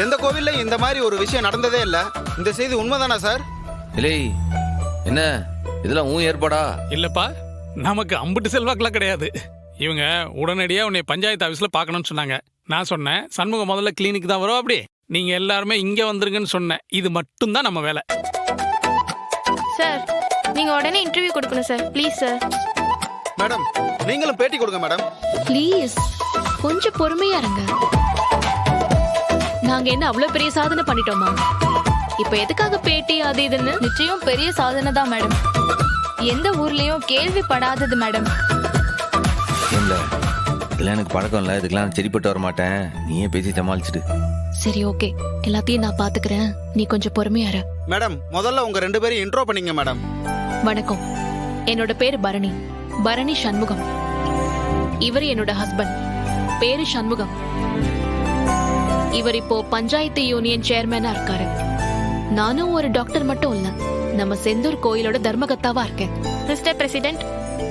எந்த கோவில்ல இந்த மாதிரி ஒரு விஷயம் நடந்ததே இல்ல. இந்த செய்தி உண்மைதானா சார்? இல்லை என்ன இதெல்லாம் உன் ஏற்பாடா? இல்லப்பா, நமக்கு அம்புட்டு செல்வாக்கெல்லாம் கிடையாது. இவங்க உடனடியா உன்னை பஞ்சாயத்து ஆபீஸ்ல பார்க்கணும்னு சொன்னாங்க. நான் சொன்னேன் சண்முகம் முதல்ல கிளினிக் தான் வரும், அப்படி நீங்க எல்லாருமே இங்க வந்துருங்கன்னு சொன்னேன். இது மட்டும் தான் நம்ம வேலை. சார் நீங்க உடனே இன்டர்வியூ கொடுக்கணும் சார், ப்ளீஸ் சார். மேடம் நீங்களும் பேட்டி கொடுங்க மேடம். ப்ளீஸ் கொஞ்சம் பொறுமையா இருங்க. நாங்க என்ன அவ்வளவு பெரிய சாதனை பண்ணிட்டோமா? இப்ப எதுக்காக பேட்டி அது இதுன்னு? நிச்சயம் பெரிய சாதனை தான் மேடம். எந்த ஊர்லயும் கேள்விப்படாதது மேடம். இல்ல இதெல்லாம் எனக்கு பழக்கம் இல்ல, இதுக்கெல்லாம் சரிப்பட்டு வர மாட்டேன். நீயே பேசி சமாளிச்சுட்டு. சரி ஓகே, எல்லாத்தையும் நான் பாத்துக்கிறேன், நீ கொஞ்சம் பொறுமையா இரு. மேடம் முதல்ல உங்க 2 பேரும் இன்ட்ரோ பண்ணீங்க மேடம். வணக்கம், என்னோட பேரு பரணி, பரணி சண்முகம். இவர் என்னோட ஹஸ்பண்ட், பேரு சண்முகம். இவர் இப்போ பஞ்சாயத்து யூனியன் சேர்மேனா இருக்காரு. நானும் ஒரு டாக்டர் மட்டும் இல்ல, நம்ம செந்தூர் கோயிலோட தர்மகத்தாவா இருக்கேன். மிஸ்டர் பிரசிடென்ட்,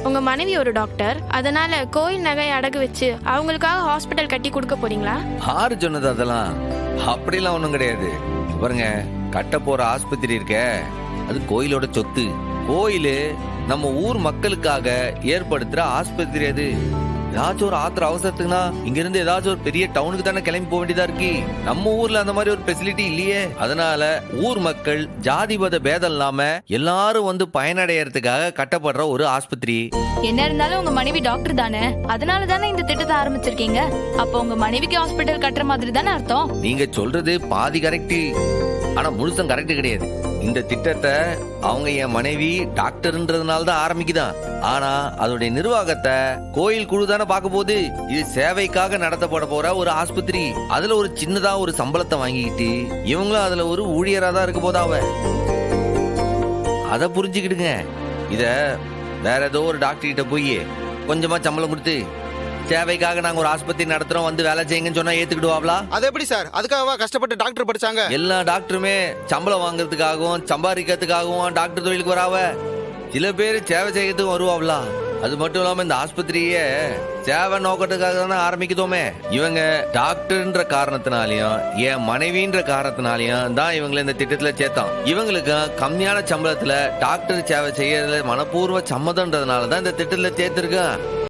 உங்க மனைவி ஒரு டாக்டர், அதனால கோயில் நகை அடகு வச்சு அவங்களுக்காக ஹாஸ்பிட்டல் கட்டி கொடுக்க போறீங்களா? ஆறு சொன்னது அதெல்லாம் அப்படிலாம் ஒண்ணும் கிடையாது. பாருங்க, கட்ட போற ஆஸ்பத்திரி இருக்க அது கோயிலோட சொத்து. கோயிலு நம்ம ஊர் மக்களுக்காக ஏற்படுத்துற ஆஸ்பத்திரி. அது ஏதாச்சும் ஒரு ஆத்திர அவசரத்துக்குன்னா இங்க இருந்து ஏதாச்சும் ஒரு பெரிய டவுனுக்கு தானே கிளம்பி போக வேண்டியதா இருக்கு. நம்ம ஊர்ல அந்த மாதிரி ஒரு ஃபெசிலிட்டி இல்லையே. அதனால ஊர் மக்கள் ஜாதிபத பேதம் இல்லாம எல்லாரும் வந்து பயனடையறதுக்காக கட்டப்படுற ஒரு ஆஸ்பத்திரி. என்ன இருந்தாலும் உங்க மனைவி டாக்டர் தானே, அதனால தானே இந்த திட்டத்தை ஆரம்பிச்சிருக்கீங்க. அப்ப உங்க மனைவிக்கு ஹாஸ்பிட்டல் கட்டுற மாதிரி தானே அர்த்தம். நீங்க சொல்றது பாதி கரெக்ட், ஆனா முழுசும் கரெக்ட் கிடையாது. இந்த திட்டத்தை அவங்க என் மனைவி டாக்டர்ன்றதுனால தான் ஆரம்பிக்குதான். ஆனா அதோடைய நிர்வாகத்தை கோயில் குழு தானே பார்க்க போகுது. இது சேவைக்காக நடத்தப்பட போற ஒரு ஆஸ்பத்திரி. அதுல ஒரு சின்னதா ஒரு சம்பளத்தை வாங்கிக்கிட்டு இவங்களும் அதுல ஒரு ஊழியரா தான் இருக்க போதாவ. அத புரிஞ்சுக்கிடுங்க. இத வேற ஏதோ ஒரு டாக்டர் கிட்ட போய் கொஞ்சமா சம்பளம் கொடுத்து சேவைக்காக நாங்க ஒரு ஆஸ்பத்திரி நடத்துறோம், வந்து வேலை செய்யுங்கன்னு சொன்னா ஏத்துக்கிடுவாங்களா? அது எப்படி சார்? அதுக்காகவா கஷ்டப்பட்டு டாக்டர் படிச்சாங்க? எல்லா டாக்டருமே சம்பளம் வாங்குறதுக்காகவும் சம்பாதிக்கிறதுக்காகவும் டாக்டர் தொழிலுக்கு வராவ. சில பேர் சேவை செய்யறதுக்கும் வருவாங்களா? அது மட்டும் இல்லாம இந்த ஆஸ்பத்திரியே சேவை நோக்கத்துக்காக தானே ஆரம்பிக்குதோமே. இவங்க டாக்டர்ன்ற காரணத்தினாலையும் என் மனைவின்ற காரணத்தினாலையும் தான் இவங்களை இந்த திட்டத்துல சேர்த்தோம். இவங்களுக்கு கம்மியான சம்பளத்துல டாக்டர் சேவை செய்யறதுல மனப்பூர்வ சம்மதம்ன்றதுனால தான் இந்த திட்டத்துல சேர்த்திருக்கேன்.